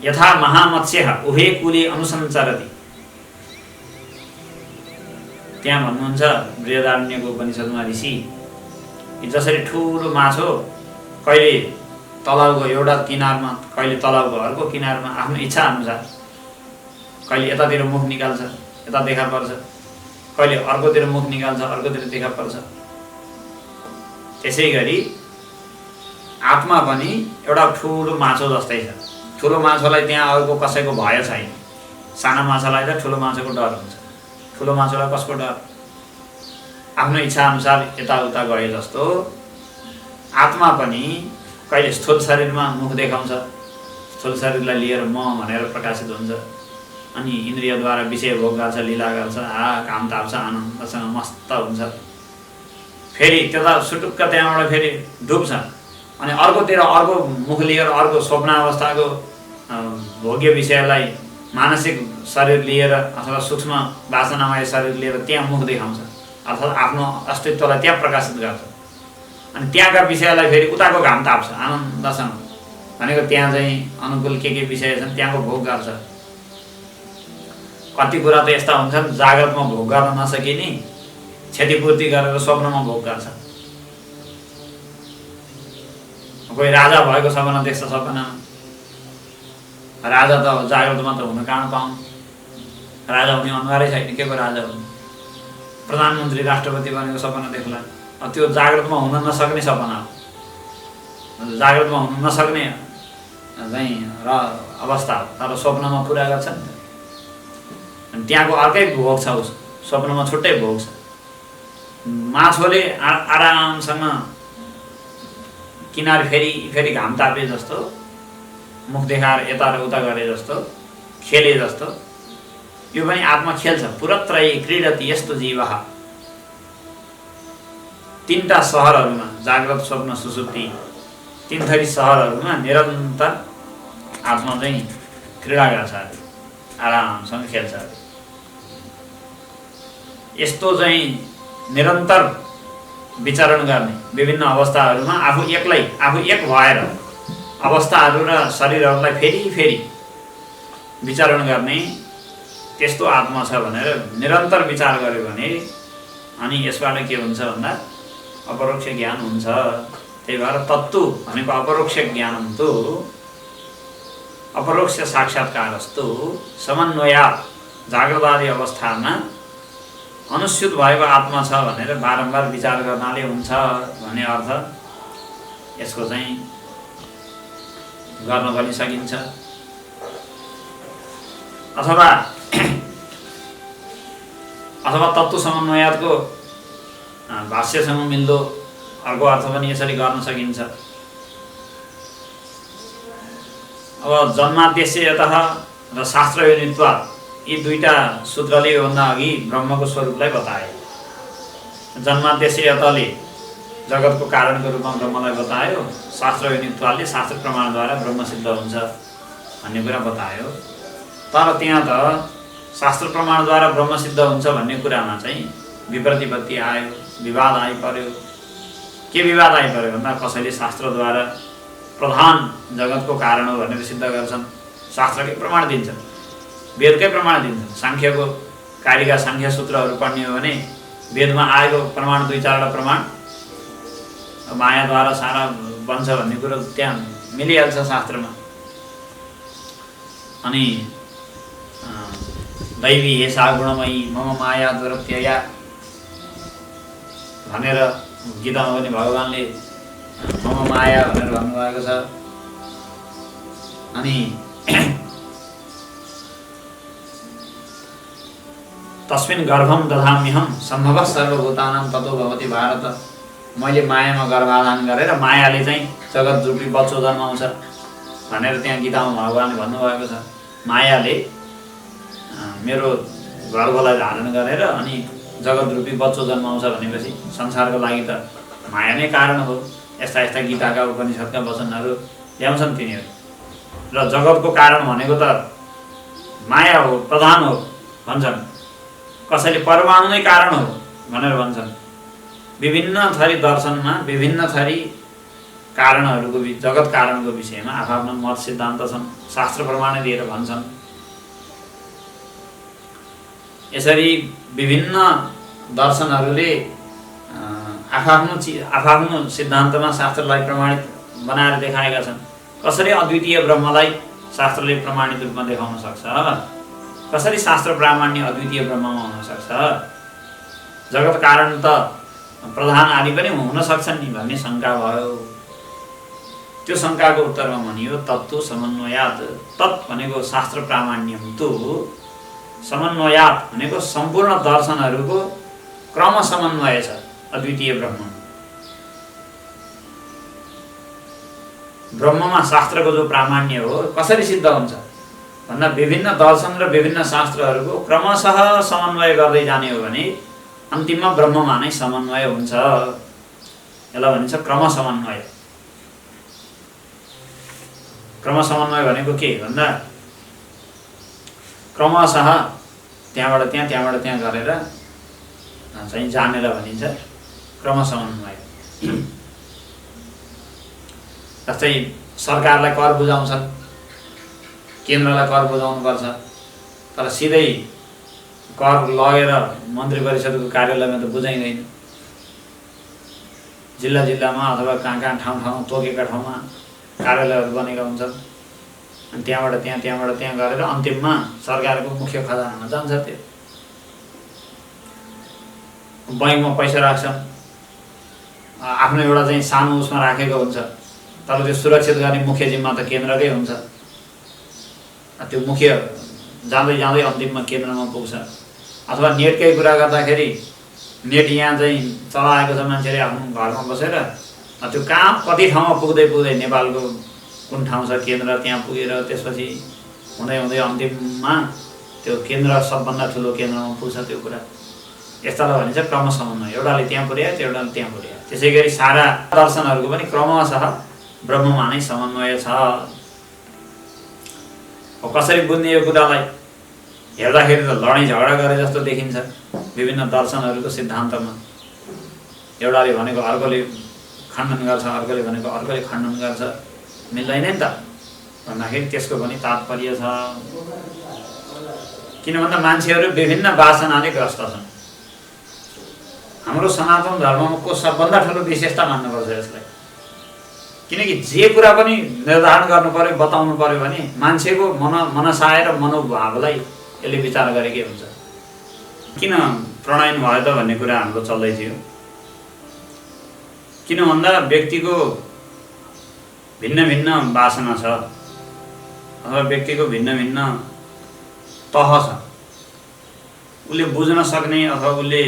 यथा महामत्स्यः उभे कुले अनुसञ्चरति। त्यहाँ भन्नुहुन्छ बृहदारण्यको उपनिषदमा ऋषि, जसरी ठुलो माछो कहिले तलाउको एउटा किनारमा कहिले तलाउको अर्को किनारमा आफ्नो इच्छा अनुसार कहिले यतातिर मुख निकाल्छ यता देखा पर्छ, कहिले अर्कोतिर मुख निकाल्छ अर्कोतिर देखा पर्छ, त्यसै गरी आत्मा पनि एउटा ठुलो माछो जस्तै छ। ठुलो माछोलाई त्यहाँ अरूको कसैको भय छैन। साना माछालाई त ठुलो माछोको डर हुन्छ। ठुलो माछोलाई कसको डर? आफ्नो इच्छा अनुसार यताउता गए जस्तो आत्मा पनि कहिले स्थूल शरीरमा मुख देखाउँछ, स्थूल शरीरलाई लिएर म भनेर प्रकाशित हुन्छ, अनि इन्द्रियद्वारा विषय भोग गर्छ, लीला गर्छ, काम ताप्छ, आनन्दसँग मस्त हुन्छ। फेरि त्यता सुटुक्क त्यहाँबाट फेरि डुब्छ, अनि अर्कोतिर अर्को मुख लिएर अर्को स्वप्न अवस्थाको भोग्य विषयलाई मानसिक शरीर लिएर अथवा सूक्ष्म वासनामय शरीर लिएर त्यहाँ मुख देखाउँछ, अर्थात् आफ्नो अस्तित्वलाई त्यहाँ प्रकाशित गर्छ। अनि त्यहाँका विषयलाई फेरि उताको घाम ताप्छ आनन्दसँग, भनेको त्यहाँ चाहिँ अनुकूल के विषय छन् त्यहाँको भोग गर्छ। कति कुरा त यस्ता हुन्छन् जागृतमा भोग गर्न नसकिने क्षतिपूर्ति गरेर स्वप्नमा भोग गर्छ। कोही राजा भएको सपना देख्छ, सपनामा राजा त जागृतमा त हुन कहाँ पाउनु, राजा हुने अनुहारै छैन, के को राजा हुनु? प्रधानमन्त्री राष्ट्रपति बनेको सपना देख्ला, त्यो जागृतमा हुन नसक्ने सपना हो, जागृतमा हुन नसक्ने चाहिँ र अवस्था हो, तर स्वप्नमा पुरा गर्छ नि त। अनि त्यहाँको अर्कै भोग छ, उस स्वप्नमा छुट्टै भोग छ। माछोले आरामसँग किनार फेरि फेरि घाम तापे जस्तो, मुख देखाएर यता र उता गरे जस्तो, खेले जस्तो यो पनि आत्मा खेल्छ। पुरत्रयी क्रीडति यस्तो जीवः। तीनटा सहरहरूमा जाग्रत स्वप्न सुसुप्ति तीन थरी सहरहरूमा निरन्तर आत्मा चाहिँ क्रीडा गर्छ, आरामसँग खेल्छ। यस्तो चाहिँ निरन्तर विचरण गर्ने विभिन्न अवस्थाहरूमा आफू एक्लै आफू एक भएर अवस्थाहरू र शरीरहरूलाई फेरि फेरि विचरण गर्ने त्यस्तो आत्मा छ भनेर निरन्तर विचार गर्यो भने अनि यसबाट के हुन्छ भन्दा अपरोक्ष ज्ञान हुन्छ। त्यही भएर तत्त्व भनेको अपरोक्ष ज्ञानम तु अपरोक्ष साक्षात्कारस्तु समन्वयात् जागृतादि अवस्थामा अनुस्यूत भएको आत्मा छ भनेर बारम्बार विचार गर्नाले हुन्छ भन्ने अर्थ यसको चाहिँ गर्न पनि सकिन्छ। अथवा तत्त्व समन्वयातको भाष्यसँग मिल्दो अर्को अर्थ पनि यसरी गर्न सकिन्छ। अब जन्माद्यस्यतः र शास्त्रयोनित्वात् यी दुईटा सूत्रले योभन्दा अघि ब्रह्मको स्वरूपलाई बताए। जन्माद्यस्यतले जगतको कारणको रूपमा ब्रह्मलाई बतायो, शास्त्रयोनित्वाले शास्त्र प्रमाणद्वारा ब्रह्म सिद्ध हुन्छ भन्ने कुरा बतायो। तर त्यहाँ त शास्त्र प्रमाणद्वारा ब्रह्म सिद्ध हुन्छ भन्ने कुरामा चाहिँ विप्रतिपत्ति आयो, विवाद आइपर्यो। के विवाद आइपर्यो भन्दा कसैले शास्त्रद्वारा प्रधान जगतको कारण हो भनेर सिद्ध गर्छन्, शास्त्रकै प्रमाण दिन्छन्, वेदकै प्रमाण दिन्छन्। सांख्यको कारिका सांख्य सूत्रहरू पढ्ने हो भने वेदमा आएको प्रमाण दुई चारवटा प्रमाण मायाद्वारा सारा बन्छ भन्ने कुरो त्यहाँ मिलिहाल्छ शास्त्रमा। अनि दैवी हेसा गुणमयी मम माया दुरत्यया भनेर गीतामा पनि भगवानले मम माया भनेर भन्नुभएको छ। अनि तस्मिन् गर्भम दधाम्यहम सम्भव सर्वभूतानां ततो भवति भारत। मैले मायामा गर्भाधान गरेर मायाले चाहिँ जगत रूपी बच्चो जन्माउँछ भनेर त्यहाँ गीतामा भगवानले भन्नुभएको छ। मायाले मेरो गर्भलाई धारण गरेर अनि जगत रूपी बच्चो जन्माउँछ भनेपछि संसारको लागि त माया नै कारण हो। यस्ता यस्ता गीताका उपनिषदका वचनहरू ल्याउँछन् तिनीहरू। र जगतको कारण भनेको त माया हो, प्रधान हो भन्छन्। कसैले परमाणु नै कारण हो भनेर भन्छन्। विभिन्न थरी दर्शनमा विभिन्न थरी कारणहरूको जगत कारणको विषयमा आफ्नो मत सिद्धान्त छन्, शास्त्र प्रमाण दिएर भन्छन्। यसरी विभिन्न दर्शनहरूले आफ्नो सिद्धान्तमा शास्त्रलाई प्रमाणित बनाएर देखाएका छन्। कसरी अद्वितीय ब्रह्मलाई शास्त्रले प्रमाणित रूपमा देखाउन सक्छ? कसरी शास्त्र प्रामाण्य अद्वितीय ब्रह्ममा हुन सक्छ? जगत कारण त प्रधान आदि पनि हुन सक्छन् नि भन्ने शङ्का भयो। त्यो शङ्काको उत्तरमा भनियो तत्त्व समन्वयात्। तत् भनेको शास्त्र प्रामाण्यम, तु समन्वयात् भनेको सम्पूर्ण दर्शनहरूको क्रम समन्वय छ अद्वितीय ब्रह्ममा शास्त्रको जो प्रामाण्य हो कसरी सिद्ध हुन्छ भन्दा विभिन्न दर्शन र विभिन्न शास्त्रहरूको क्रमशः समन्वय गर्दै जाने हो भने अन्तिममा ब्रह्ममा नै समन्वय हुन्छ। यसलाई भनिन्छ क्रम समन्वय। क्रम समन्वय भनेको के भन्दा क्रमशः त्यहाँबाट त्यहाँ गरेर चाहिँ जानेर भनिन्छ क्रम समन्वय। जस्तै सरकारलाई कर बुझाउँछन्, केन्द्रलाई कर बुझाउनुपर्छ, तर सिधै कर लगेर मन्त्री परिषदको कार्यालयमा त बुझाइँदैन। जिल्लामा अथवा कहाँ ठाउँ तोकेका ठाउँमा कार्यालयहरू बनेका हुन्छन्। अनि त्यहाँबाट त्यहाँ गरेर अन्तिममा सरकारको मुख्य खजानामा जान्छ। त्यो बैंकमा पैसा राख्छन्, आफ्नो एउटा चाहिँ सानो उसमा राखेको हुन्छ, तर त्यो सुरक्षित गर्ने मुख्य जिम्मा त केन्द्रकै हुन्छ। त्यो मुख्य जाँदै अन्तिममा केन्द्रमा पुग्छ। अथवा नेटकै कुरा गर्दाखेरि नेट यहाँ चाहिँ चलाएको छ मान्छेले आफ्नो घरमा बसेर, त्यो कहाँ कति ठाउँमा पुग्दै नेपालको कुन ठाउँ छ केन्द्र त्यहाँ पुगेर त्यसपछि हुँदै अन्तिममा त्यो केन्द्र सबभन्दा ठुलो केन्द्रमा पुग्छ। त्यो कुरा यस्तालाई भनिन्छ क्रम समन्वय। एउटाले त्यहाँ पुर्यायो, एउटाले त्यहाँ पुर्यायो। त्यसै गरी सारा दर्शनहरूको पनि क्रमशः ब्रह्ममा नै समन्वय छ। कसरी बुझ्ने यो कुरालाई हेर्दाखेरि त लडाइँ झगडा गरे जस्तो देखिन्छ विभिन्न दर्शनहरूको सिद्धान्तमा। एउटाले भनेको अर्कोले खण्डन गर्छ, अर्कोले भनेको अर्कोले खण्डन गर्छ, मिल्दैन नि त भन्दाखेरि त्यसको पनि तात्पर्य छ। किन भन्दा मान्छेहरू विभिन्न वासनाले ग्रस्त छन्। हाम्रो सनातन धर्ममा को सबभन्दा ठुलो विशेषता मान्नुपर्छ यसलाई। किनकि जे कुरा पनि निर्धारण गर्नु पर्यो, बताउनु पर्यो भने मान्छेको मनसाय र मनोभावलाई यसले विचार गरेकै हुन्छ। किन प्रणयन भयो त भन्ने कुरा हाम्रो चल्दै थियो। किन भन्दा व्यक्तिको भिन्न वासना छ अथवा व्यक्तिको भिन्न तह छ। उसले बुझ्न सक्ने अथवा उसले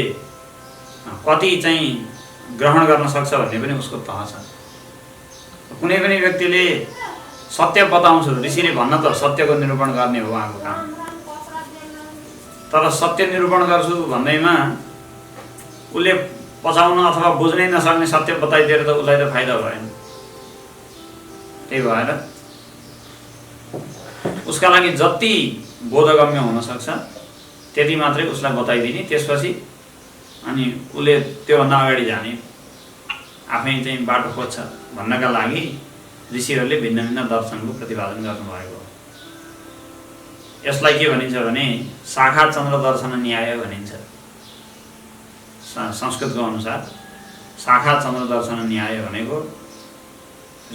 कति चाहिँ ग्रहण गर्न सक्छ भन्ने पनि उसको तह छ। कुनै पनि व्यक्तिले सत्य बताउँछु, ऋषिले भन्न त सत्यको निरूपण गर्ने हो उहाँको काम, तर सत्य निरूपण गर्छु भन्दैमा उसले पचाउन अथवा बुझ्नै नसक्ने सत्य बताइदिएर त उसलाई त फाइदा भएन। त्यही भएर उसका लागि जति बोधगम्य हुन सक्छ त्यति मात्रै उसलाई बताइदिने, त्यसपछि अनि उसले त्योभन्दा अगाडि जाने, आफै चाहिँ बाटो खोज्छ भन्नका लागि ऋषिहरूले भिन्न दर्शनको प्रतिपादन गर्नुभएको हो। यसलाई के भनिन्छ भने शाखा चन्द्र दर्शन न्याय भनिन्छ। संस्कृतको अनुसार शाखा चन्द्र दर्शन न्याय भनेको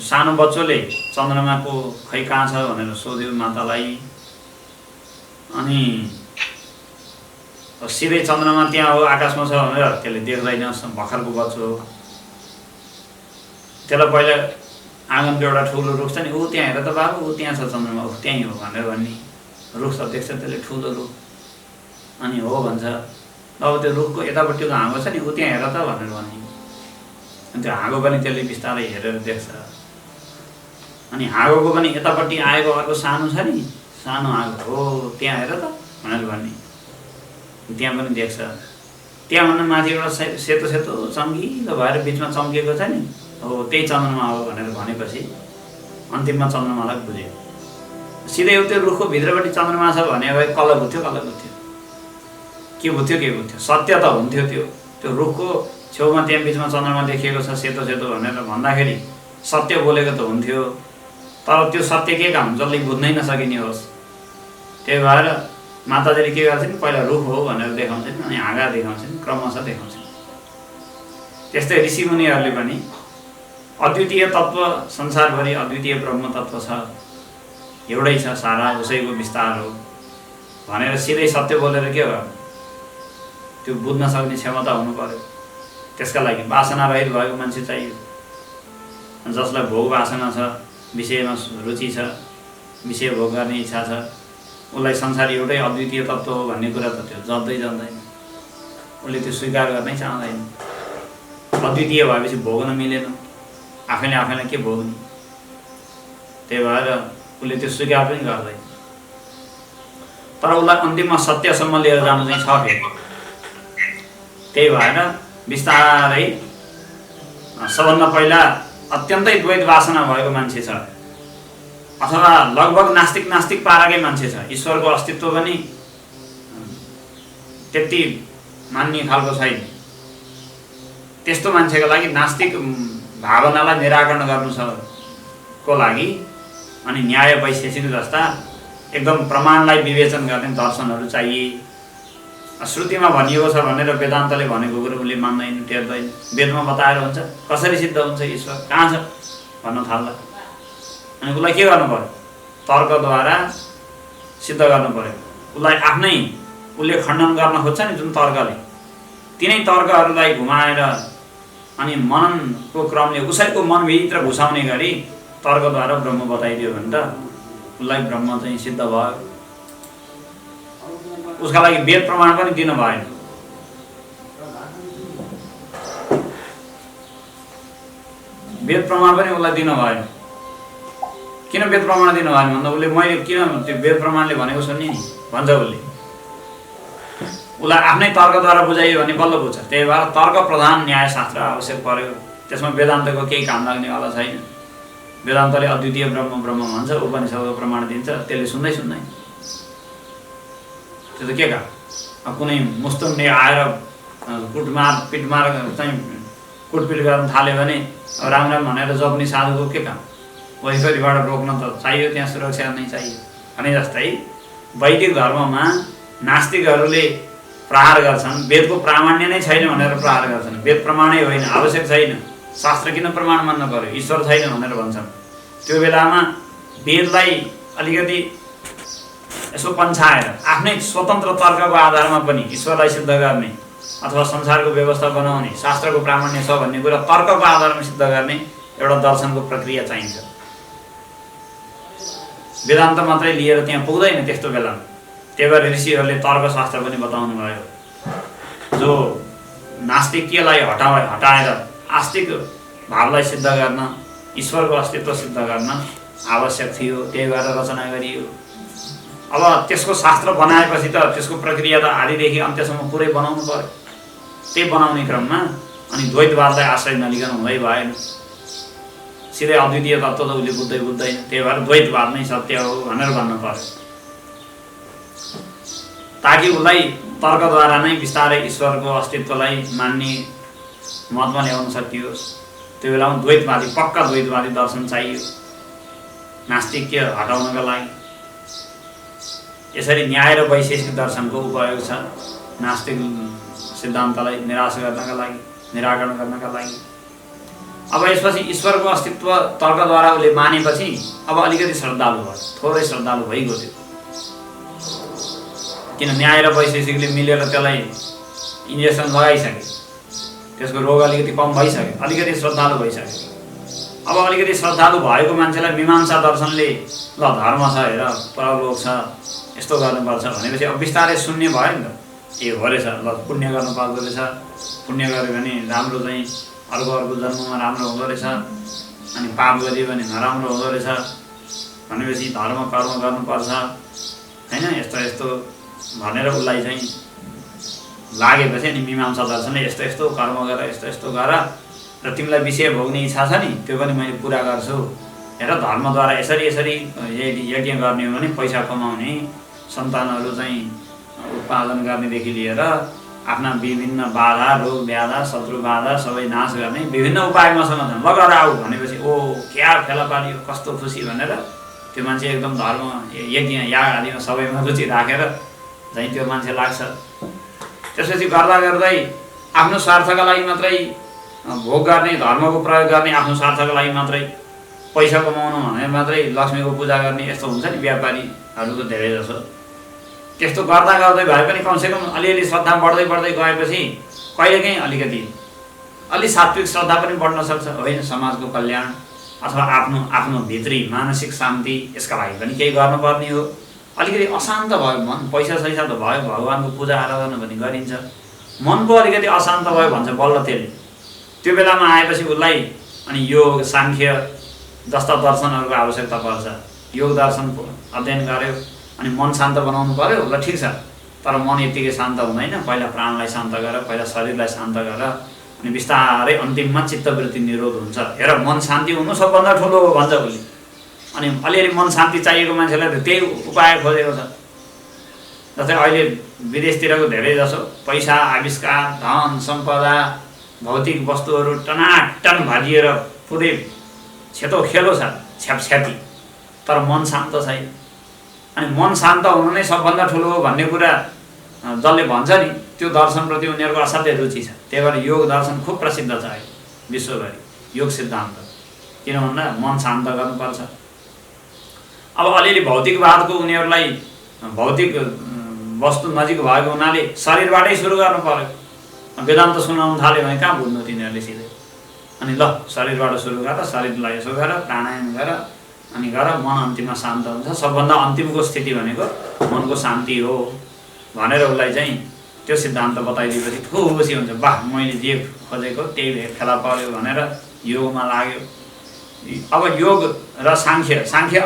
सानो बच्चोले चन्द्रमाको खै कहाँ छ भनेर सोध्यो मातालाई, अनि सिधै चन्द्रमा त्यहाँ हो आकाशमा छ भनेर त्यसले देख्दैन, भर्खरको बच्चो हो। त्यसलाई पहिला आँगनको एउटा ठुलो रुख छ नि, ऊ त्यहाँ हेर त बाबु, ऊ त्यहाँ छ चन्द्रमा, ऊ त्यहीँ हो भनेर भन्ने। रुख त देख्छ त्यसले ठुलो रुख, अनि हो भन्छ। अब त्यो रुखको यतापट्टिको हाँगो छ नि, ऊ त्यहाँ हेर त भनेर भन्ने। अनि त्यो हाँगो पनि त्यसले बिस्तारै हेरेर देख्छ। अनि हाँगोको पनि यतापट्टि आएको अर्को सानो छ नि, सानो हाँगो हो त्यहाँ हेर त भनेर भन्ने। त्यहाँ पनि देख्छ। त्यहाँभन्दा माथि एउटा सेतो चम्किलो भएर बिचमा चम्किएको छ नि, हो त्यही चन्द्रमा हो भनेर भनेपछि अन्तिममा चन्द्रमालाई बुझ्यो। सिधै त्यो रुखको भित्रपट्टि चन्द्रमा छ भने भए कसलाई बुझ्थ्यो के बुझ्थ्यो सत्य त हुन्थ्यो। त्यो रुखको छेउमा त्यहाँ बिचमा चन्द्रमा देखिएको छ सेतो भनेर भन्दाखेरि सत्य बोलेको त हुन्थ्यो, तर त्यो सत्य के काम जसले बुझ्नै नसकिने होस्। त्यही भएर माताजीले के गर्छन्, पहिला रुख हो भनेर देखाउँछन्, अनि हाँगा देखाउँछन्, क्रमशः देखाउँछन्। त्यस्तै ऋषिमुनिहरूले पनि अद्वितीय तत्त्व, संसारभरि अद्वितीय ब्रह्म तत्त्व छ, एउटै छ, सारा उसैको विस्तार हो भनेर सिधै सत्य बोलेर के गर्नु? त्यो बुझ्न सक्ने क्षमता हुनु पर्यो। त्यसका लागि वासना रहित भएको मान्छे चाहियो, जसलाई भोग वासना छ, विषयमा रुचि छ, विषय भोग गर्ने इच्छा छ, उसलाई संसार एउटै अद्वितीय तत्त्व हो भन्ने कुरा त त्यो जन्दै जान्दैन, उसले त्यो स्वीकार गर्नै चाहँदैन। अद्वितीय भएपछि भोग्न मिलेन, आफैले आफैलाई के भोग्ने? त्यही भएर उसले त्यो स्वीकार पनि गर्दैन। तर उसलाई अन्तिममा सत्यसम्म लिएर जानु चाहिँ छ फेरि। त्यही भएर बिस्तारै सबभन्दा पहिला अत्यन्तै द्वैत वासना भएको मान्छे छ, अथवा लगभग नास्तिक पाराकै मान्छे छ, ईश्वरको अस्तित्व पनि त्यति मान्ने खालको छैन, त्यस्तो मान्छेको लागि नास्तिक भावनालाई निराकरण गर्नु छ को लागि अनि न्याय वैशेषिक जस्ता एकदम प्रमाणलाई विवेचन गर्ने दर्शनहरू चाहिए। श्रुतिमा भनिएको छ भनेर वेदान्तले भनेको कुरो उसले मान्दैन, टेर्दैन। वेदमा बताएर हुन्छ, कसरी सिद्ध हुन्छ ईश्वर, कहाँ छ भन्न थाल्दा, अनि उसलाई के गर्नु पर्यो? तर्कद्वारा सिद्ध गर्नु पर्यो। उसलाई आफ्नै उसले खण्डन गर्न खोज्छ नि जुन तर्कले, तिनै तर्कहरूलाई घुमाएर अनि मननको क्रमले उसैको मनभित्र घुसाउने गरी तर्कद्वारा ब्रह्म बताइदियो भने त उसलाई ब्रह्म चाहिँ सिद्ध भयो। उसका लागि वेद प्रमाण पनि दिन भएन। वेद प्रमाण पनि उसलाई दिन भएन। किन वेद प्रमाण दिनु भएन भन्दा उसले मैले किन त्यो वेद प्रमाणले भनेको सुन्ने नि भन्छ उसले। उसलाई आफ्नै तर्कद्वारा बुझाइयो भने बल्ल बुझ्छ। त्यही भएर तर्क प्रधान न्यायशास्त्र आवश्यक पर्यो। त्यसमा वेदान्तको केही काम लाग्नेवाला छैन। वेदान्तले अद्वितीय ब्रह्म ब्रह्म भन्छ, उपनिषदको प्रमाण दिन्छ, त्यसले सुन्दैन। त्यो त के का कुनै मुस्तुन्डे आएर पिटमार चाहिँ कुटपिट गर्न थाल्यो भने अब राम राम भनेर जप्ने साधुको के काम? वैफरीबाट रोक्न त चाहियो, त्यहाँ सुरक्षा नै चाहियो। भने जस्तै वैदिक धर्ममा नास्तिकहरूले प्रहार गर्छन्, वेदको प्रामाण्य नै छैन भनेर प्रहार गर्छन्। वेद प्रमाणै होइन, आवश्यक छैन, शास्त्र किन प्रमाण मान्न पर्यो, ईश्वर छैन भनेर भन्छन्। त्यो बेलामा वेदलाई अलिकति यसो पन्छाएर आफ्नै स्वतन्त्र तर्कको आधारमा पनि ईश्वरलाई सिद्ध गर्ने अथवा संसारको व्यवस्था बनाउने, शास्त्रको प्रामाण्य छ भन्ने कुरा तर्कको आधारमा सिद्ध गर्ने एउटा दर्शनको प्रक्रिया चाहिन्छ। वेदान्त मात्रै लिएर त्यहाँ पुग्दैन त्यस्तो बेलामा। त्यही भएर ऋषिहरूले तर्कशास्त्र पनि बताउनु भयो। जो नास्तिकलाई हटाएर आस्तिक भावलाई सिद्ध गर्न, ईश्वरको अस्तित्व सिद्ध गर्न आवश्यक थियो। त्यही भएर रचना गरियो। अब त्यसको शास्त्र बनाएपछि त त्यसको प्रक्रिया त आदिदेखि अन्त्यसम्म पुरै बनाउनु पर्यो। त्यही बनाउने क्रममा अनि द्वैतवादलाई आश्रय नलिकन हुँदै भएन। सिधै अद्वितीय तत्त्व त उसले बुझ्दैन। त्यही भएर द्वैतवाद नै सत्य हो भनेर भन्नु पर्यो, ताकि उसलाई तर्कद्वारा नै बिस्तारै ईश्वरको अस्तित्वलाई मान्ने मतमा ल्याउन सकियोस्। त्यो बेलामा द्वैतवादी, पक्का द्वैतवादी दर्शन चाहियो नास्तिक्य हटाउनका लागि। यसरी न्याय र वैशेषिक दर्शनको उपयोग छ नास्तिक सिद्धान्तलाई निराश गर्नका लागि, निराकरण गर्नका लागि। अब यसपछि ईश्वरको अस्तित्व तर्कद्वारा उसले मानेपछि अब अलिकति श्रद्धालु भयो, थोरै श्रद्धालु भइगयो त्यो। किन न्याय र वैशेषिकले मिलेर त्यसलाई इन्जेक्सन लगाइसके, त्यसको रोग अलिकति कम भइसक्यो, अलिकति श्रद्धालु भइसक्यो। अब अलिकति श्रद्धालु भएको मान्छेलाई मीमांसा दर्शनले ल धर्म छ, हेर परलोक छ, यस्तो गर्नुपर्छ भनेपछि अब बिस्तारै सुन्ने भयो नि त। ए हो रहेछ, ल पुण्य गर्नुपर्दो रहेछ, पुण्य गऱ्यो भने राम्रो चाहिँ अर्को जन्ममा राम्रो हुँदो रहेछ, अनि पाप गरियो भने नराम्रो हुँदो रहेछ भनेपछि धर्म कर्म गर्नुपर्छ होइन, यस्तो भनेर उसलाई चाहिँ लागेपछि अनि मीमांसा दर्शनले यस्तो कर्म गर, यस्तो गर र तिमीलाई विषय भोग्ने इच्छा छ नि त्यो पनि मैले पुरा गर्छु। हेर धर्मद्वारा यसरी यज्ञ गर्ने हो भने पैसा कमाउने, सन्तानहरू चाहिँ उत्पादन गर्नेदेखि लिएर आफ्ना विभिन्न बाधा, रोग व्याधा, शत्रु बाधा सबै नाश गर्ने विभिन्न उपाय मसँग छन्, ल गर आऊ भनेपछि ओ क्या फेला पारियो, कस्तो खुसी भनेर त्यो मान्छे एकदम धर्म यज्ञ याग आदिमा सबैमा रुचि राखेर चाहिँ त्यो मान्छे लाग्छ। त्यसपछि गर्दा गर्दै आफ्नो स्वार्थका लागि मात्रै भोग गर्ने, धर्मको प्रयोग गर्ने, आफ्नो स्वार्थका लागि मात्रै पैसा कमाउनु भनेर मात्रै लक्ष्मीको पूजा गर्ने यस्तो हुन्छ नि व्यापारीहरूको धेरै जसो। त्यस्तो गर्दा गर्दै भए पनि कमसेकम अलिअलि श्रद्धा बढ्दै बढ्दै गएपछि कहिलेकाहीँ अलिकति अलि सात्विक श्रद्धा पनि बढ्न सक्छ, होइन समाजको कल्याण अथवा आफ्नो भित्री मानसिक शान्ति, यसका लागि पनि केही गर्नुपर्ने हो। अलिकति अशान्त भयो मन, पैसा सैसा त भयो, भगवान्को पूजा आराधना पनि गरिन्छ, मनको अलिकति अशान्त भयो भन्छ बल्ल त्यसले। त्यो बेलामा आएपछि उसलाई अनि योग साङ्ख्य जस्ता दर्शनहरूको आवश्यकता पर्छ। योग दर्शन अध्ययन गर्यो अनि मन शान्त बनाउनु पर्यो, ल ठिक छ, तर मन यत्तिकै शान्त हुँदैन। पहिला प्राणलाई शान्त गर, पहिला शरीरलाई शान्त गर, अनि बिस्तारै अन्तिममा चित्तवृत्ति निरोध हुन्छ। हेर मन शान्ति हुनु सबभन्दा ठुलो हो भन्छ उसले। अनि अलिअलि मन शान्ति चाहिएको मान्छेलाई त त्यही उपाय खोजेको छ। जस्तै अहिले विदेशतिरको धेरै जसो पैसा, आविष्कार, धन सम्पदा, भौतिक वस्तुहरू टनाटन भरिएर पुरै छेतो खेलो छ, छ्यापछ्यापी, तर मन शान्त छैन। अनि मन शान्त हुनु नै सबभन्दा ठुलो हो भन्ने कुरा जसले भन्छ नि, त्यो दर्शनप्रति उनीहरूको असाध्यै रुचि छ। त्यही भएर योग दर्शन खुब प्रसिद्ध छ अहिले विश्वभरि, योग सिद्धान्त। किन भन्दा मन शान्त गर्नुपर्छ। अब अलिअलि भौतिकवादको उनीहरूलाई भौतिक वस्तु नजिक भएको हुनाले शरीरबाटै सुरु गर्नु पर्यो। वेदान्त सुनाउनु थाल्यो भने कहाँ बुझ्नु तिनीहरूले सिधै। अनि ल शरीरबाट सुरु गर, शरीरलाई यसो गर, प्राणायाम गर, अनि गर, मन अन्तिममा शान्त हुन्छ। सबभन्दा अन्तिमको स्थिति भनेको मनको शान्ति हो भनेर उसलाई चाहिँ त्यो सिद्धान्त बताइदिएपछि खुसी हुन्छ। वाह, मैले जे खोजेको त्यही फेला पर्यो भनेर योगमा लाग्यो। अब योग र साङ्ख्य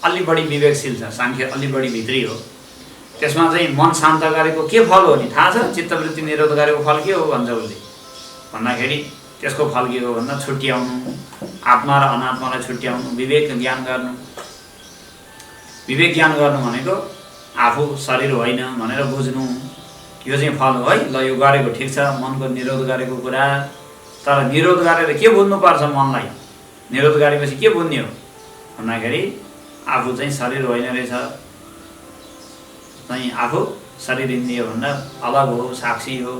अलि बढी विवेकशील छ, साङ्ख्य अलि बढी भित्री हो। त्यसमा चाहिँ मन शान्त गरेको के फल हो नि थाहा छ? चित्तवृत्ति निरोध गरेको फल के हो भन्छ उसले। भन्दाखेरि त्यसको फल के हो भन्दा छुट्याउनु, आत्मा र अनात्मालाई छुट्याउनु, विवेक ज्ञान गर्नु। विवेक ज्ञान गर्नु भनेको आफू शरीर होइन भनेर बुझ्नु, यो चाहिँ फल हो है। ल यो गरेको ठिक छ, मनको निरोध गरेको कुरा, तर निरोध गरेर के बुझ्नुपर्छ? मनलाई निरोध गरेपछि के बुझ्ने हो भन्दाखेरि आफू चाहिँ शरीर होइन रहेछ, चाहिँ आफू शरीर इन्द्रिय भन्दा अलग हो, साक्षी हो,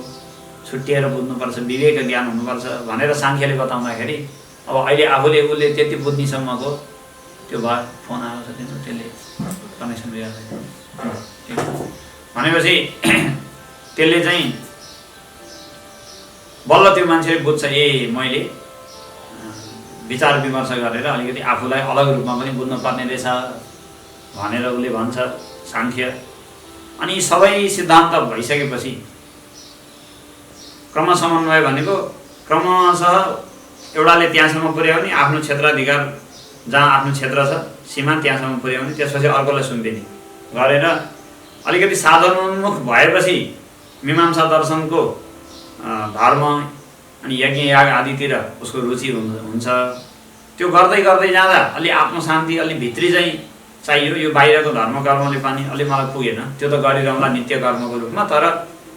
छुट्टिएर बुझ्नुपर्छ, विवेक ज्ञान हुनुपर्छ भनेर साङ्ख्यले बताउँदाखेरि अब अहिले आफूले उसले त्यति बुझ्नेसम्मको त्यो भयो। फोन आएको छ त्यसले कनेक्सन बिगार्छ भनेपछि त्यसले चाहिँ बल्ल त्यो मान्छेले बुझ्छ, ए मैले विचार विमर्श गरेर अलिकति आफूलाई अलग रूपमा पनि बुझ्नु पर्ने रहेछ भनेर उसले भन्छ साङ्ख्य। अनि सबै सिद्धान्त भइसकेपछि क्रम समन्वय भनेको क्रमशः एउटाले त्यहाँसम्म पुर्याउने, आफ्नो क्षेत्राधिकार जहाँ आफ्नो क्षेत्र छ सीमा त्यहाँसम्म पुर्याउने, त्यसपछि अर्कोलाई सुम्पिने गरेर अलिकति साधनोन्मुख भएपछि मीमांसा दर्शनको धर्म अनि यज्ञ याग आदितिर उसको रुचि हुन्छ। त्यो गर्दै गर्दै जाँदा अलि आत्मशान्ति अलि भित्री चाहिँ चाहियो। यो बाहिरको धर्म कर्मले पनि अलि मलाई पुगेन, त्यो त गरिरहँला नित्य कर्मको रूपमा, तर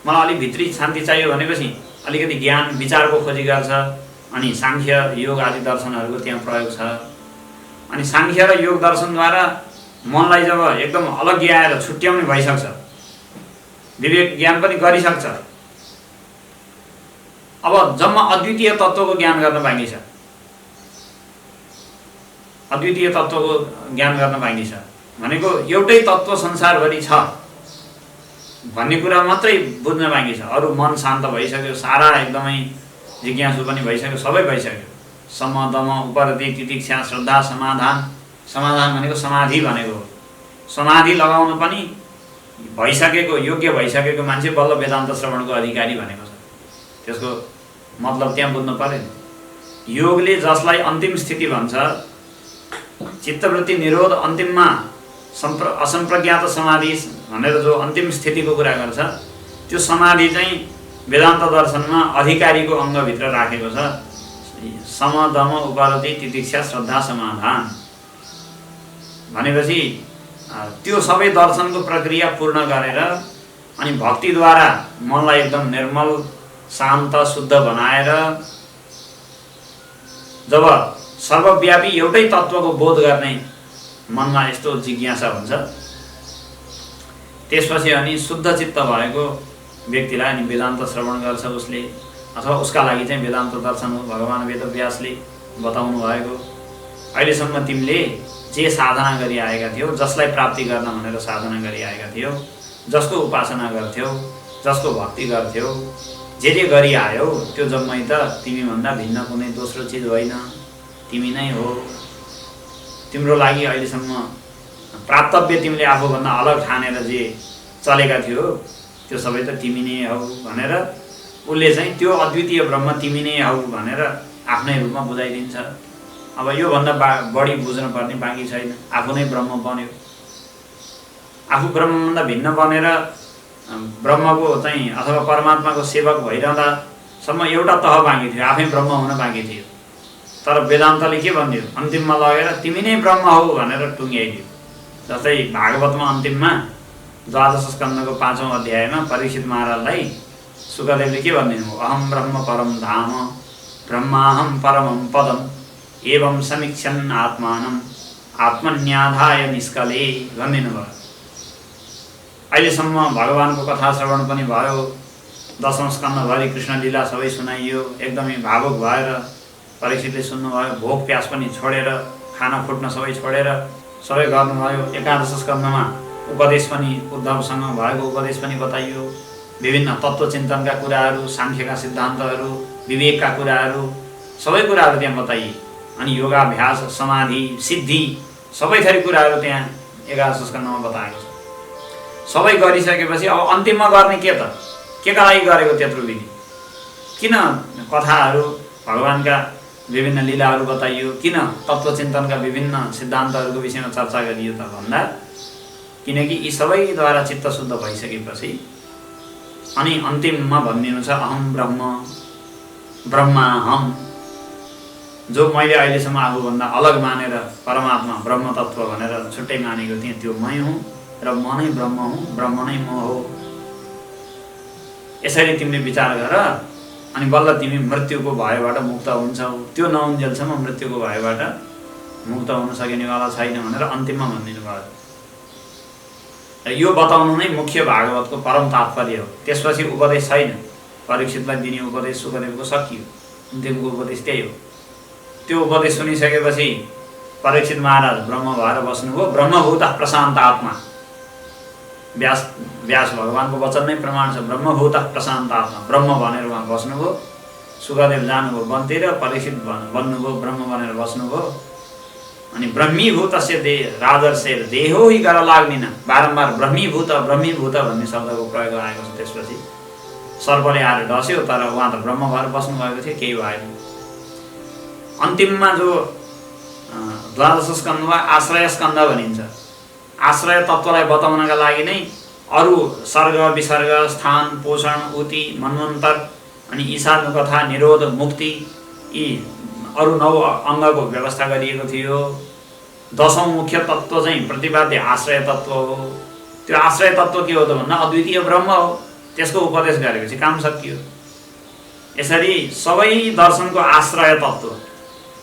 मलाई अलि भित्री शान्ति चाहियो भनेपछि अलिकति ज्ञान विचारको खोजी गर्छ। अनि साङ्ख्य योग आदि दर्शनहरूको त्यहाँ प्रयोग छ। अनि साङ्ख्य र योग दर्शनद्वारा मनलाई जब एकदम अलग आएर छुट्याउने भइसक्छ, विवेक ज्ञान पनि गरिसक्छ, अब जम्मा अद्वितीय तत्त्वको ज्ञान गर्न बाँकी छ। अद्वितीय तत्त्वको ज्ञान गर्न बाँकी छ भनेको एउटै तत्त्व संसारभरि छ भन्ने कुरा मात्रै बुझ्न बाँकी छ। अरू मन शान्त भइसक्यो, सारा एकदमै जिज्ञासु पनि भइसक्यो, सबै भइसक्यो। सम दम उपरति तितिक्षा श्रद्धा समाधान। समाधान भनेको समाधि भनेको हो। समाधि लगाउन पनि भइसकेको, योग्य भइसकेको मान्छे बल्ल वेदान्त श्रवणको अधिकारी भनेको छ। त्यसको मतलब त्यहाँ बुझ्नु पर्यो नि। योगले जसलाई अन्तिम स्थिति भन्छ, चित्तवृत्ति निरोध अन्तिममा असम्प्रज्ञात समाधि भनेर जो अन्तिम स्थितिको कुरा गर्छ, त्यो समाधि चाहिँ वेदान्त दर्शनमा अधिकारीको अङ्गभित्र राखेको छ। सम दम उपरति तितिक्षा श्रद्धा समाधान भनेपछि त्यो सबै दर्शनको प्रक्रिया पूर्ण गरेर अनि भक्तिद्वारा मनलाई एकदम निर्मल शान्त शुद्ध बनाएर जब सर्वव्यापी एउटै तत्त्वको बोध गर्ने मनमा यस्तो जिज्ञासा हुन्छ, त्यसपछि अनि शुद्ध चित्त भएको व्यक्तिलाई अनि वेदान्त श्रवण गर्छ उसले, अथवा उसका लागि चाहिँ वेदान्त दर्शन हो भगवान् वेदव्यासले बताउनु भएको। अहिलेसम्म तिमीले जे साधना गरी आएका थियौ, जसलाई प्राप्ति गर्न भनेर साधना गरी आएका थियौ, जसको उपासना गर्थ्यौ, जसको भक्ति गर्थ्यौ, जे गरी आयौ त्यो जम्मै त तिमीभन्दा भिन्न कुनै दोस्रो चिज होइन, तिमी नै हो। तिम्रो लागि अहिलेसम्म प्राप्तव्य तिमीले आफूभन्दा अलग ठानेर जे चलेका थियो त्यो सबै त तिमी नै हौ भनेर उसले चाहिँ त्यो अद्वितीय ब्रह्म तिमी नै हौ भनेर आफ्नै रूपमा बुझाइदिन्छ। अब योभन्दा बढी बुझ्न पर्ने बाँकी छैन। आफू नै ब्रह्म बन्यो, आफू ब्रह्मभन्दा भिन्न बनेर ब्रह्मको चाहिँ अथवा परमात्माको सेवक भइरहँदासम्म एउटा तह बाँकी थियो, आफै ब्रह्म हुन बाँकी थियो। तर वेदान्तले के भनिदियो, अन्तिममा लगेर तिमी नै ब्रह्म हौ भनेर टुङ्ग्याइदियो। जस्तै भागवतमा अन्तिममा द्वादश स्कन्धको 5औं अध्यायमा परीक्षित महाराजलाई सुखदेवले के भनिदिनु, अहम ब्रह्म परम धाम ब्रह्माहम परमं पदम एवं समीक्षन् आत्मानं आत्मन्याधाय निष्कले भनिदिनु भयो। अहिलेसम्म भगवानको कथा श्रवण पनि भयो, 10औं स्कन्धभरि कृष्ण लीला सबै सुनाइयो, एकदमै भावुक भएर परीक्षितले सुन्नुभयो, भोक प्यास पनि छोडेर, खाना फुट्न सबै छोडेर सबै गर्नुभयो। 11 स्कन्धमा उपदेश पनि उद्धवसँग भएको उपदेश पनि बताइयो, विभिन्न तत्त्वचिन्तनका कुराहरू, साङ्ख्यका सिद्धान्तहरू, विवेकका कुराहरू, सबै कुराहरू त्यहाँ बताइए। अनि योगाभ्यास, समाधि, सिद्धि सबै थरी कुराहरू त्यहाँ 11 स्कन्धमा बताएको छ। सबै गरिसकेपछि अब अन्तिममा गर्ने के त, के का लागि गरेको त्यत्रो विधि, किन कथाहरू भगवानका विभिन्न लीलाहरू बताइयो, किन तत्त्वचिन्तनका विभिन्न सिद्धान्तहरूको विषयमा चर्चा गरियो त भन्दा किनकि यी सबैद्वारा चित्त शुद्ध भइसकेपछि अनि अन्तिममा भनिदिनु छ अहम ब्रह्म ब्रह्माहम, जो मैले अहिलेसम्म आफूभन्दा अलग मानेर परमात्मा ब्रह्म तत्त्व भनेर छुट्टै मानेको थिएँ त्यो मै हुँ र म नै ब्रह्म हुँ, ब्रह्म नै म हो। यसरी तिमीले विचार गर अनि बल्ल तिमी मृत्युको भयबाट मुक्त हुन्छौ। त्यो नहुन्जेलसम्म मृत्युको भयबाट मुक्त हुन सकिनेवाला छैन भनेर अन्तिममा भनिदिनु भयो। यो बताउनु नै मुख्य भागवतको परम तात्पर्य हो। त्यसपछि उपदेश छैन, परीक्षितलाई दिने उपदेश सुखदेवको सकियो, अन्तिमको उपदेश त्यही हो। त्यो उपदेश सुनिसकेपछि परीक्षित महाराज ब्रह्म भएर बस्नुभयो। ब्रह्मभूतः प्रशान्त आत्मा, व्यास भगवानको वचन नै प्रमाण छ। ब्रह्मभूतः प्रशान्त आत्मा, ब्रह्म भनेर उहाँ बस्नुभयो। सुखदेव जानुभयो वनतिर, परीक्षित बन्नुभयो ब्रह्म भनेर बस्नुभयो। अनि ब्रह्मीभूतस्य राजर्षेर देहो हि गर लाग्निन, बारम्बार ब्रह्मीभूत ब्रह्मीभूत भन्ने शब्दको प्रयोग आएको छ। त्यसपछि सर्पले आएर डस्यो, तर उहाँ त ब्रह्म भएर बस्नुभएको थियो, केही भएन। अन्तिममा जो द्वादश स्कन्धमा आश्रय स्कन्ध भनिन्छ, आश्रय तत्त्वलाई बताउनका लागि नै अरू सर्ग विसर्ग स्थान पोषण उति मन्वन्तर अनि ईशानुकथा निरोध मुक्ति यी अरू 9 अङ्गको व्यवस्था गरिएको थियो। 10औं मुख्य तत्त्व चाहिँ प्रतिपाद्य आश्रय तत्त्व हो। त्यो आश्रय तत्त्व के हो त भन्दा अद्वितीय ब्रह्म हो। त्यसको उपदेश गरेपछि काम सकियो। यसरी सबै दर्शनको आश्रय तत्त्व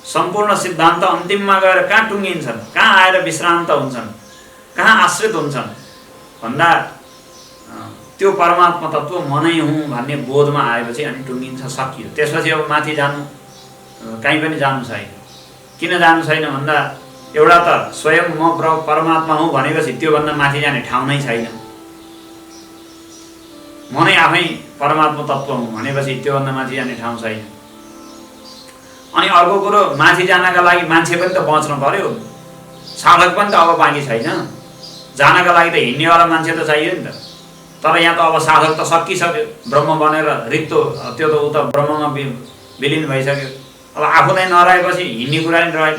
सम्पूर्ण सिद्धान्त अन्तिममा गएर कहाँ टुङ्गिन्छन्, कहाँ आएर विश्रान्त हुन्छन्, कहाँ आश्रित हुन्छन् भन्दा त्यो परमात्मा तत्त्व म नै हुँ भन्ने बोधमा आएपछि अनि टुङ्गिन्छ, सकियो। त्यसपछि अब माथि जानु कहीँ पनि जानु छैन। किन जानु छैन भन्दा एउटा त स्वयं म परमात्मा हुँ भनेपछि त्योभन्दा माथि जाने ठाउँ नै छैन। म नै आफै परमात्मा तत्त्व हुँ भनेपछि त्योभन्दा माथि जाने ठाउँ छैन। अनि अर्को कुरो, माथि जानका लागि मान्छे पनि त बच्नु पर्यो, साधक पनि त अब बाँकी छैन। जानका लागि त हिँड्नेवाला मान्छे त चाहियो नि त। तर यहाँ त अब साधक त सकिसक्यो, ब्रह्म बनेर रिक्तो त्यो त ऊ त ब्रह्ममा विलिन भइसक्यो। अब आफू नै नरहेपछि हिँड्ने कुरा नि रहेन।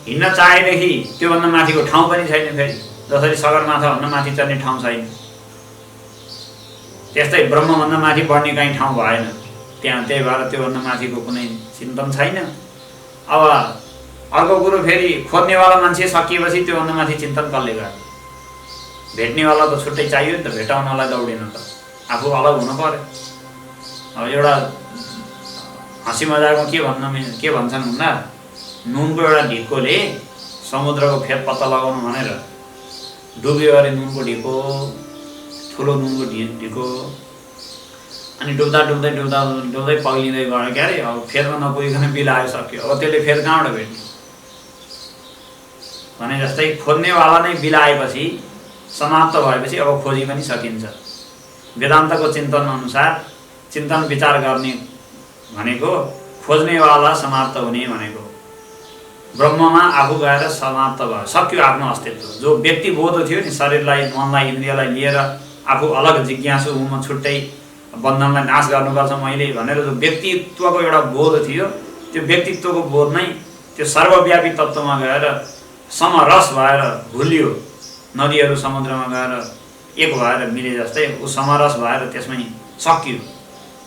हिँड्न चाहेदेखि त्योभन्दा माथिको ठाउँ पनि छैन। फेरि जसरी सगरमाथाभन्दा माथि चढ्ने ठाउँ छैन, त्यस्तै ब्रह्मभन्दा माथि बढ्ने कहीँ ठाउँ भएन त्यहाँ। त्यही भएर त्योभन्दा माथिको कुनै चिन्तन छैन। अब अर्को कुरो, फेरि खोज्नेवाला मान्छे सकिएपछि त्योभन्दा माथि चिन्तन कसले गर्छ? भेट्नेवाला त छुट्टै चाहियो नि त, भेटाउनलाई दौडिनु त आफू अलग हुनु पर्यो। अब एउटा हाँसी मजाकमा के भन्छन् भन्दा नुनको एउटा ढिक्कोले समुद्रको फेद पत्ता लगाउनु भनेर डुब्यो अरे नुनको ढिक्को, ठुलो नुनको ढिक्को, अनि डुब्दा डुब्दै डुब्दा डुब्दै पग्लिँदै गयो क्या अरे। अब फेदमा नपुगिकन बिल आयो, सक्यो। अब त्यसले फेद कहाँबाट भेट्ने भने जस्तै खोज्नेवाला नै बिल आएपछि, समाप्त भएपछि अब खोजी पनि सकिन्छ। वेदान्तको चिन्तन अनुसार चिन्तन विचार गर्ने भनेको खोज्नेवाला समाप्त हुने भनेको। ब्रह्ममा आफू गएर समाप्त भयो, सक्यो आफ्नो अस्तित्व। जो व्यक्तिबोध थियो नि, शरीरलाई, मनलाई, इन्द्रियलाई लिएर आफू अलग जिज्ञासु हुँ, म छुट्टै बन्धनलाई नाश गर्नुपर्छ मैले भनेर जो व्यक्तित्वको एउटा बोध थियो, त्यो व्यक्तित्वको बोध नै त्यो सर्वव्यापी तत्त्वमा गएर समरस भएर घुलियो। नदीहरू समुद्रमा गएर एक भएर मिले जस्तै ऊ समरस भएर त्यसमै सकियो।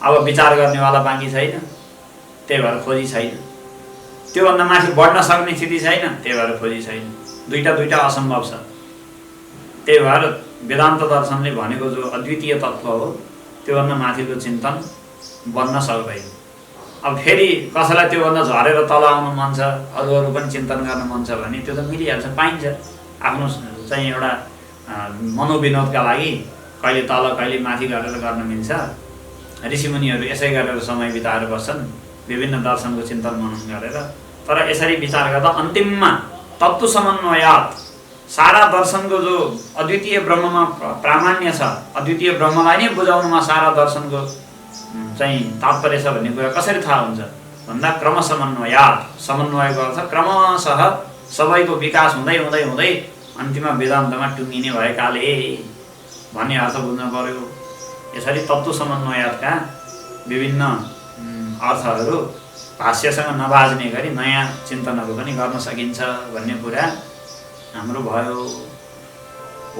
अब विचार गर्नेवाला बाँकी छैन, त्यही भएर खोजी छैन। त्योभन्दा माथि बढ्न सक्ने स्थिति छैन, त्यही भएर खोजी छैन। दुईटा असम्भव छ। त्यही भएर वेदान्त दर्शनले भनेको जो अद्वितीय तत्त्व हो, त्योभन्दा माथिको चिन्तन बन्न सक्दैन। अब फेरि कसैलाई त्योभन्दा झरेर तल आउनु मन छ, अरू पनि चिन्तन गर्न मन छ भने त्यो त मिलिहाल्छ, पाइन्छ। आफ्नो चाहिँ एउटा मनोविनोदका लागि कहिले तल कहिले माथि गरेर गर्न मिल्छ। ऋषिमुनिहरू यसै गरेर समय बिताएर बस्छन्, विभिन्न दर्शनको चिन्तन मनन गरेर। तर यसरी विचार गर्दा अन्तिममा तत्त्व समन्वयात् सारा दर्शनको जो अद्वितीय ब्रह्ममा प्रामाण्य छ, अद्वितीय ब्रह्मलाई नै बुझाउनुमा सारा दर्शनको चाहिँ तात्पर्य छ भन्ने कुरा कसरी थाहा हुन्छ भन्दा क्रम समन्वयात्, समन्वयको अर्थ क्रमशः सबैको विकास हुँदै हुँदै हुँदै अन्तिममा वेदान्तमा टुङ्गिने भएकाले भन्ने अर्थ बुझ्न पर्यो। यसरी तत्त्व समन्वयातका विभिन्न अर्थहरू भाष्यसँग नबाज्ने गरी नयाँ चिन्तनहरू पनि गर्न सकिन्छ भन्ने कुरा हाम्रो भयो।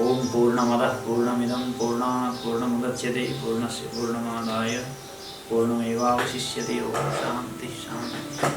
ओम पूर्णमदः पूर्णमिदं पूर्णात् पूर्णमुदच्यते पूर्णस्य पूर्णमादाय पूर्णमेवावशिष्यते। ओम शान्ति शान्ति।